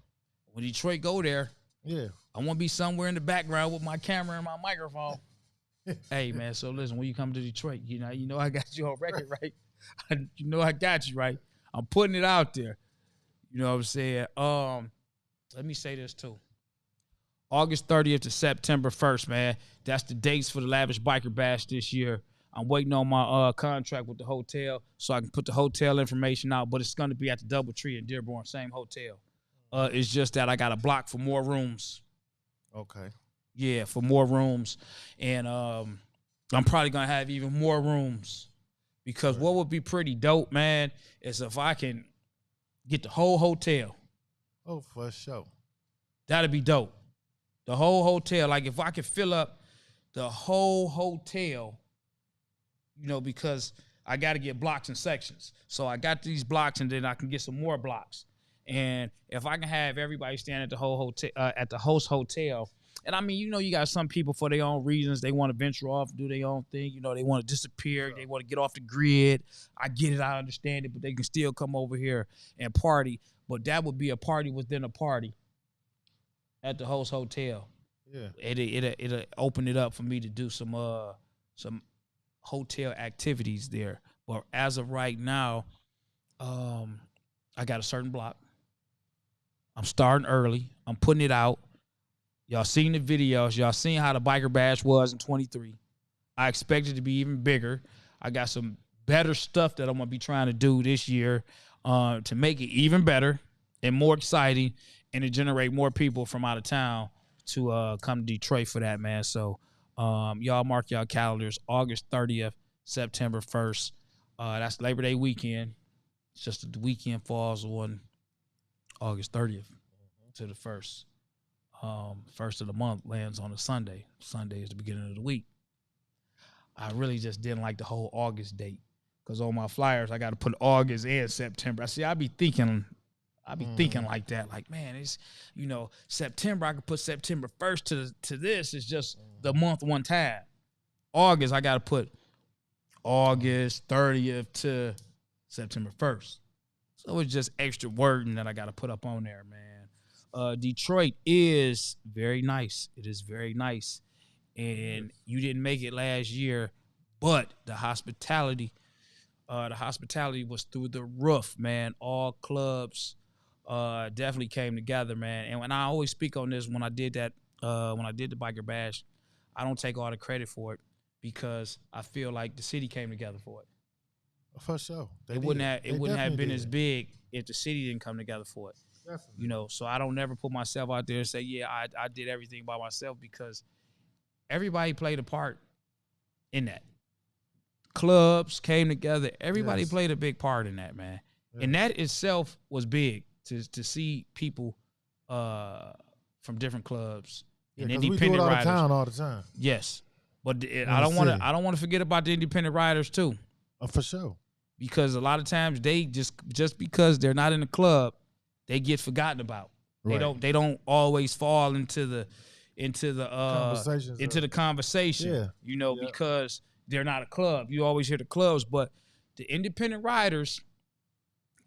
When Detroit go there, yeah, I want to be somewhere in the background with my camera and my microphone. Hey, man, so listen, when you come to Detroit, you know I got you on record, right? You know I got you, right? I'm putting it out there. You know what I'm saying? Let me say this, too. August 30th to September 1st, man. That's the dates for the Lavish Biker Bash this year. I'm waiting on my contract with the hotel so I can put the hotel information out, but it's going to be at the DoubleTree in Dearborn, same hotel. It's just that I got a block for more rooms. Okay. Yeah, for more rooms. And I'm probably going to have even more rooms because what would be pretty dope, man, is if I can get the whole hotel. Oh, for sure. That'd be dope. The whole hotel. Like if I could fill up the whole hotel, you know, because I got to get blocks and sections. So I got these blocks and then I can get some more blocks. And if I can have everybody stand at the whole hotel, at the host hotel, and I mean, you know, you got some people for their own reasons. They want to venture off, do their own thing. You know, they want to disappear. They want to get off the grid. I get it. I understand it. But they can still come over here and party. But that would be a party within a party at the host hotel. Yeah. It'll open it up for me to do some hotel activities there. But as of right now, I got a certain block. I'm starting early. I'm putting it out. Y'all seen the videos. Y'all seen how the Biker Bash was in 23. I expect it to be even bigger. I got some better stuff that I'm going to be trying to do this year to make it even better and more exciting and to generate more people from out of town to come to Detroit for that, man. So y'all mark y'all calendars. August 30th, September 1st. That's Labor Day weekend. It's just the weekend falls on August 30th to the 1st. First of the month lands on a Sunday. Sunday is the beginning of the week. I really just didn't like the whole August date because on my flyers I got to put August and September. I be thinking like that. Like, man, it's, you know, September, I could put September 1st to this. It's just the month one time. August, I got to put August 30th to September 1st. So it's just extra wording that I got to put up on there, man. Detroit is very nice. It is very nice. And you didn't make it last year, but the hospitality was through the roof, man. All clubs definitely came together, man. And when I always speak on this, when I did the Biker Bash, I don't take all the credit for it because I feel like the city came together for it. For sure. It wouldn't have been as big if the city didn't come together for it. Definitely. You know, so I don't never put myself out there and say, yeah, I did everything by myself because everybody played a part in that. clubs came together. Everybody Yes. played a big part in that, man. Yeah. And that itself was big to see people from different clubs Yeah, and 'cause we do it independent out of riders. town all the time. Yes, but In I the don't want city. to. I don't want to forget about the independent riders too, For sure. because a lot of times they just because they're not in the club, they get forgotten about. Right. They don't always fall into the Conversations into of- the conversation. Yeah. You know, Yeah. because they're not a club. You always hear the clubs, but the independent riders,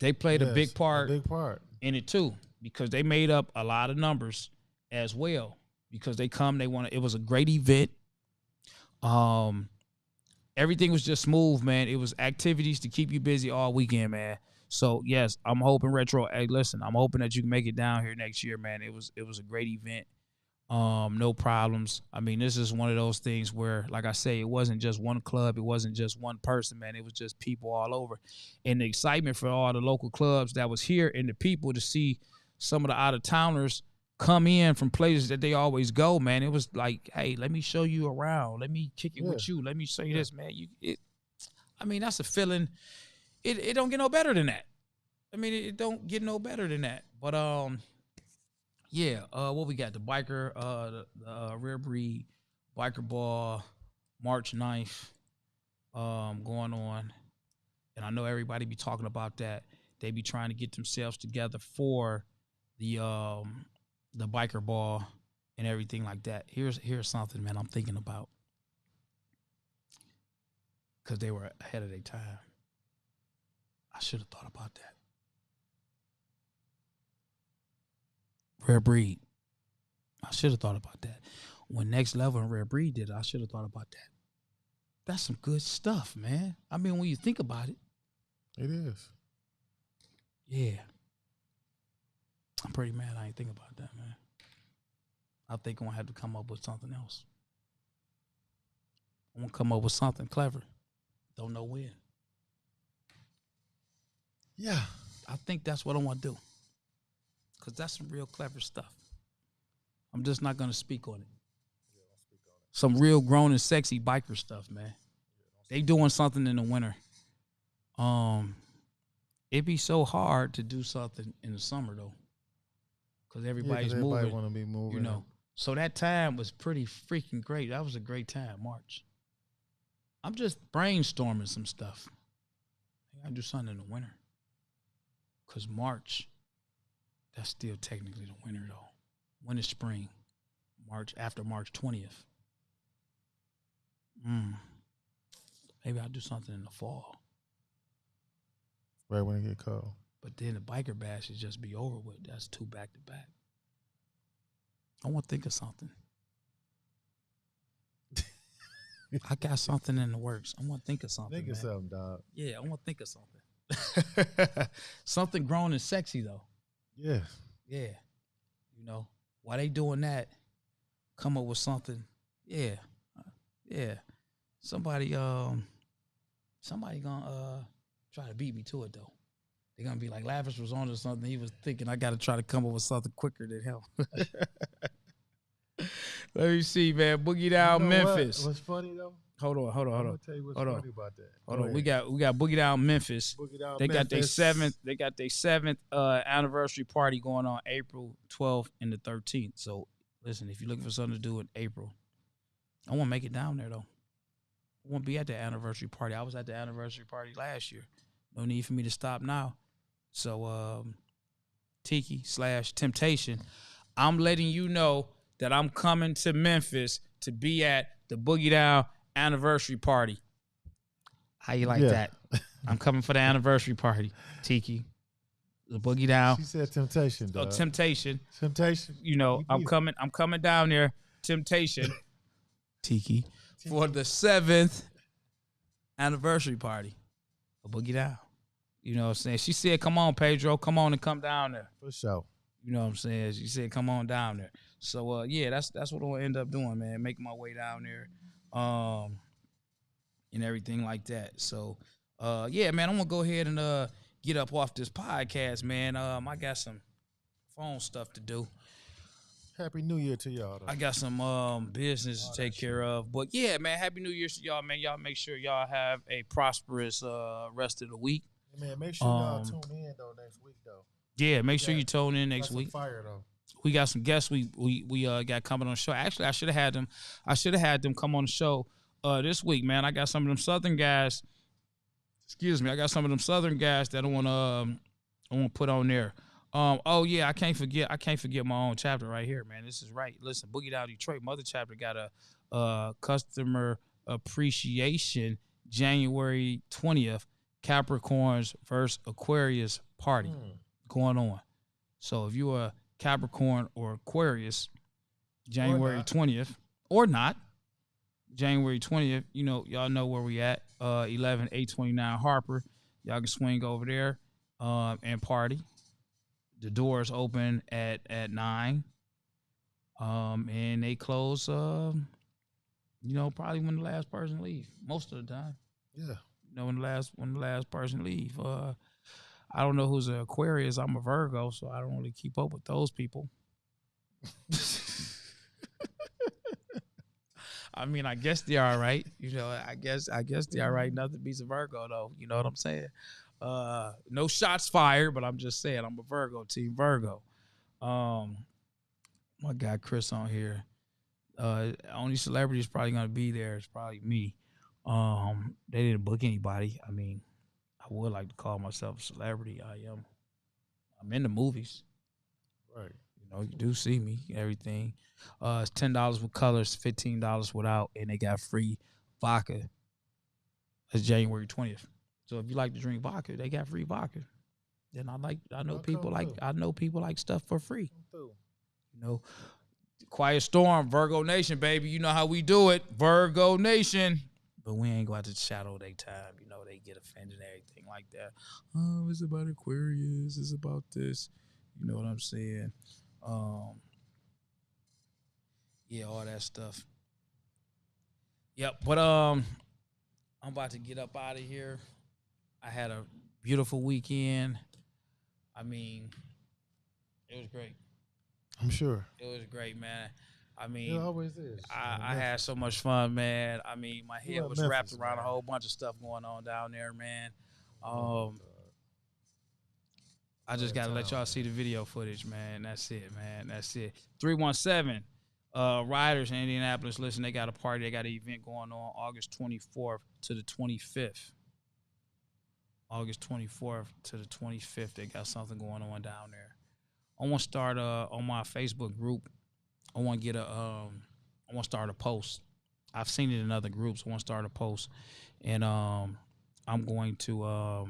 they played a Yes, big part A big part. in it too, because they made up a lot of numbers as well. Because they want it was a great event. Everything was just smooth, man. It was activities to keep you busy all weekend, man. So yes, I'm hoping Retro. Hey, listen, I'm hoping that you can make it down here next year, man. It was a great event. No problems. I mean, this is one of those things where, like I say, it wasn't just one club, it wasn't just one person, man. It was just people all over. And the excitement for all the local clubs that was here and the people to see some of the out-of-towners come in from places that they always go, man. It was like, hey, let me show you around. Let me kick it with you. Let me show you this, man. I mean, that's a feeling. It don't get no better than that. I mean, it don't get no better than that. But yeah, what we got? The biker, the rare breed biker ball, March 9th, going on. And I know everybody be talking about that. They be trying to get themselves together for the biker ball and everything like that. Here's something, man, I'm thinking about. Because they were ahead of their time. I should have thought about that. Rare breed. I should have thought about that. When Next Level and Rare Breed did it, I should have thought about that. That's some good stuff, man. I mean, when you think about it. It is. Yeah. I'm pretty mad I ain't think about that, man. I think I'm going to have to come up with something else. I'm going to come up with something clever. Don't know when. Yeah. I think that's what I want to do. Because that's some real clever stuff. I'm just not going to speak on it. Some real grown and sexy biker stuff, man. They doing something in the winter. It'd be so hard to do something in the summer, though. Because everybody's moving. Everybody want to be moving. You know. So that time was pretty freaking great. That was a great time, March. I'm just brainstorming some stuff. I gotta do something in the winter. Because March, that's still technically the winter, though. When is spring? March, after March 20th. Maybe I'll do something in the fall. Right when it get cold. But then the Biker Bash should just be over with. That's 2 back-to-back. I want to think of something. I got something in the works. I want to think of something. Think of something, dog. Yeah, I want to think of something. Something grown and sexy, though. Yeah. Yeah. You know, while they doing that, come up with something. Yeah. Yeah. Somebody gonna try to beat me to it, though. They're gonna be like, Lavish was on to something. He was thinking I gotta try to come up with something quicker than hell. Let me see, man. Boogie Down, You know Memphis. What's funny though? Hold on. I'm gonna tell you what's funny about that. Hold on. We got Boogie Down, Memphis. Boogie Down, They got their Memphis. seventh anniversary party going on April 12th and the 13th. So listen, if you're looking for something to do in April, I want to make it down there though. I want to be at the anniversary party. I was at the anniversary party last year. No need for me to stop now. So Tiki/Temptation, I'm letting you know that I'm coming to Memphis to be at the Boogie Down anniversary party. How you like that? I'm coming for the anniversary party, Tiki. The Boogie Down. She said Temptation, dog. Temptation. Temptation. You know, I'm coming down there, Temptation, Tiki, for the 7th anniversary party of Boogie Down. You know what I'm saying? She said, come on, Pedro, come on and come down there. For sure. You know what I'm saying? She said, come on down there. So, yeah, that's what I'll end up doing, man, making my way down there and everything like that. So, yeah, man, I'm going to go ahead and get up off this podcast, man. I got some phone stuff to do. Happy New Year to y'all, though. I got some business to take care of. But yeah, man, Happy New Year to y'all, man. Y'all make sure y'all have a prosperous rest of the week. Hey, man, make sure y'all tune in though next week though. Yeah, make sure you tune in next week. Fire though. We got some guests we got coming on the show. Actually, I should have had them come on the show this week, man. I got some of them Southern guys. Excuse me, I got some of them Southern guys that I want to put on there. Oh yeah, I can't forget my own chapter right here, man. This is right. Listen, Boogie Down Detroit Mother Chapter got a customer appreciation January 20th Capricorns versus Aquarius party going on. So if you're a Capricorn or Aquarius, January 20th or not, January 20th, y'all know where we at. 11829 Harper. Y'all can swing over there and party. The doors open at 9, and they close. Probably when the last person leave. Most of the time. Yeah. When the last person leave. I don't know who's an Aquarius. I'm a Virgo, so I don't really keep up with those people. I mean, I guess they are right. I guess they are right. Nothing beats a Virgo, though. You know what I'm saying? No shots fired, but I'm just saying I'm a Virgo, team Virgo. My guy Chris on here. Only celebrity is probably gonna be there is probably me. They didn't book anybody. I mean, I would like to call myself a celebrity. I'm in the movies. Right. You do see me, everything. It's $10 with colors, $15 without, and they got free vodka. That's January 20th. So if you like to drink vodka, they got free vodka. Then I know people like stuff for free. Quiet Storm, Virgo Nation, baby. You know how we do it, Virgo Nation. But we ain't go out to shadow their time. They get offended and everything like that. Oh, it's about Aquarius. It's about this. You know what I'm saying? Yeah, all that stuff. Yep, but I'm about to get up out of here. I had a beautiful weekend. I mean, it was great. I'm sure. It was great, man. I mean, it always is. I had so much fun, man. I mean, my head was wrapped around a whole bunch of stuff going on down there, man. I just got to let y'all see the video footage, man. That's it, man. That's it. 317 riders in Indianapolis. Listen, they got a party. They got an event going on August 24th to the 25th. August 24th to the 25th. They got something going on down there. I want to start on my Facebook group. I want to start a post. I've seen it in other groups. I want to start a post, and I'm going to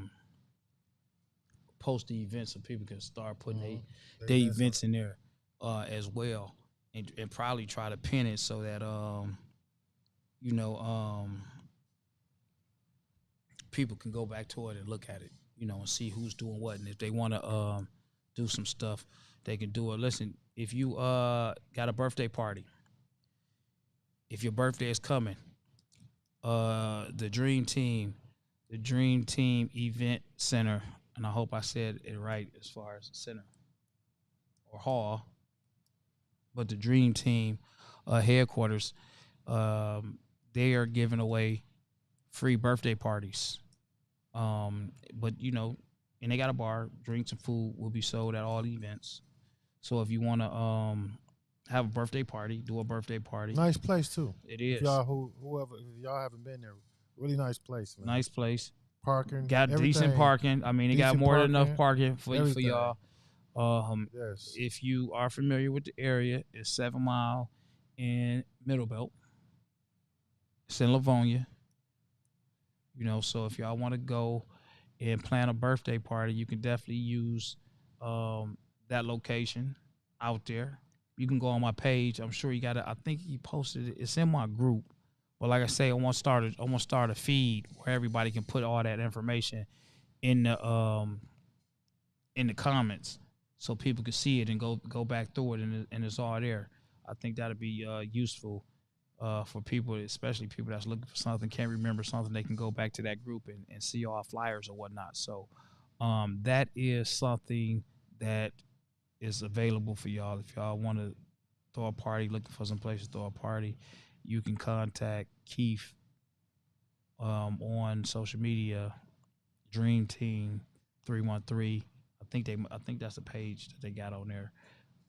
post the events so people can start putting their events in there as well, and probably try to pin it so that people can go back to it and look at it, and see who's doing what, and if they want to do some stuff, they can do it. Listen, if you got a birthday party, if your birthday is coming, the Dream Team Event Center, and I hope I said it right as far as center or hall, but the Dream Team headquarters, they are giving away free birthday parties. But and they got a bar, drinks and food will be sold at all the events. So if you want to have a birthday party, do a birthday party. Nice place too. It is. If y'all if y'all haven't been there, really nice place, man. Nice place. Parking. Got everything. Decent parking. I mean, it got more than enough parking for y'all. Yes. If you are familiar with the area, it's 7 Mile in Middle Belt. It's in Livonia. So if y'all want to go and plan a birthday party, you can definitely use that location out there. You can go on my page. I'm sure you got it. I think he posted it. It's in my group. But like I say, I want to start a feed where everybody can put all that information in the comments so people can see it and go back through it, and it's all there. I think that'd be useful for people, especially people that's looking for something, can't remember something. They can go back to that group and see all flyers or whatnot. So that is something that is available for y'all if y'all want to throw a party, looking for some place to throw a party, you can contact Keith on social media, Dream Team 313. I think that's the page that they got on there.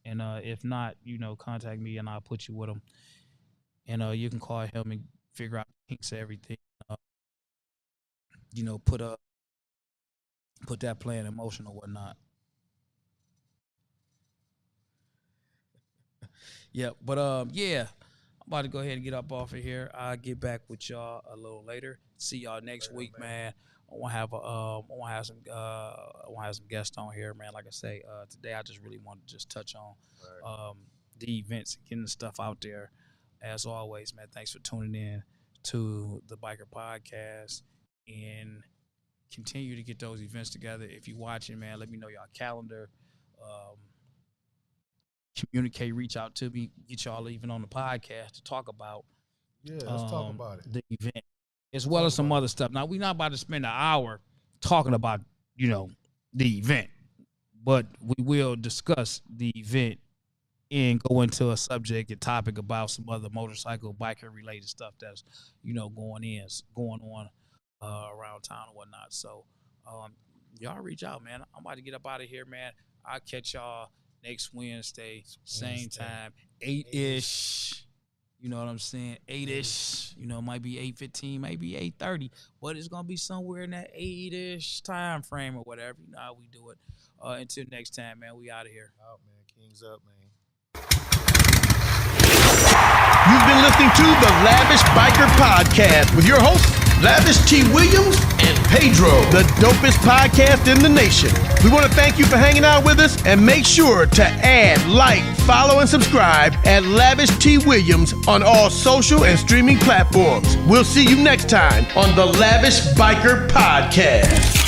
And if not, contact me and I'll put you with them. And you can call him and figure out kinks of everything. Put that plan in motion or whatnot. Yeah, but yeah, I'm about to go ahead and get up off of here. I'll get back with y'all a little later. See y'all next week, man. I want to have some guests on here, man. Like I say, today I just really wanted to just touch on the events, getting the stuff out there. As always, man, thanks for tuning in to the Biker Podcast, and continue to get those events together. If you're watching, man, let me know y'all calendar. Communicate, reach out to me, get y'all even on the podcast to talk about. Yeah, let's talk about it. The event, as well as some other stuff. Now, we're not about to spend an hour talking about, the event, but we will discuss the event and go into a subject and topic about some other motorcycle, biker related stuff that's, going on around town and whatnot. So, y'all reach out, man. I'm about to get up out of here, man. I'll catch y'all next Wednesday, same time, 8-ish. You know what I'm saying? 8-ish. It might be 8:15, maybe 8:30, but it's gonna be somewhere in that 8-ish time frame or whatever. You know how we do it. Until next time, man. We out of here. Out, man. Kings up, man. You've been listening to the Lavish Biker Podcast with your hosts, Lavish T. Williams and Pedro, the dopest podcast in the nation. We want to thank you for hanging out with us, and make sure to add, like, follow, and subscribe at Lavish T. Williams on all social and streaming platforms. We'll see you next time on the Lavish Biker Podcast.